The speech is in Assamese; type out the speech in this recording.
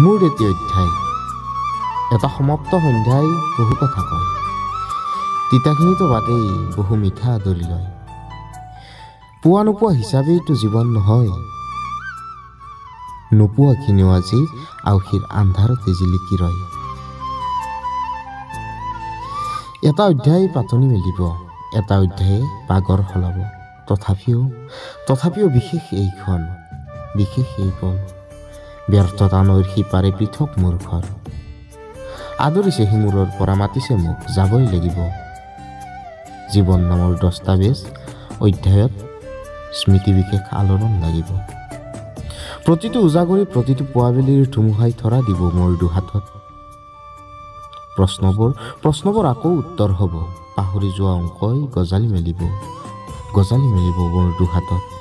মোৰ এটি অধ্যায় এটা সমাপ্ত সন্ধ্যাই বহু কথা কয়, তিতাখিনিতো বাদেই বহু মিঠা আদৰি লয়। পোৱা নোপোৱা হিচাপেইতো জীৱন নহয়, নোপোৱাখিনিও আজি আউসীৰ আন্ধাৰতে জিলিকি ৰয়। এটা অধ্যায় পাতনি মেলিব, এটা অধ্যায়ে পাগৰ সলাব, তথাপিও বিশেষ এইখন, বিশেষ এই পল। ব্যৰ্থতা নৈৰ সিপাৰে পৃথক মোৰ ঘৰ। আদৰিছে সিমূৰৰ পৰা, মাতিছে মোক, যাবই লাগিব। জীৱন নামৰ দস্তাবেজ অধ্যায়ত স্মৃতি বিশেষ আলোড়ন লাগিব। প্ৰতিটো উজাগৰি, প্ৰতিটো পুৱাবেলিৰ ধুমুহাই ধৰা দিব মোৰ দুহাতত। প্ৰশ্নবোৰ আকৌ উত্তৰ হ'ব, পাহৰি যোৱা অংকই গজালি মেলিব মোৰ দুহাতত।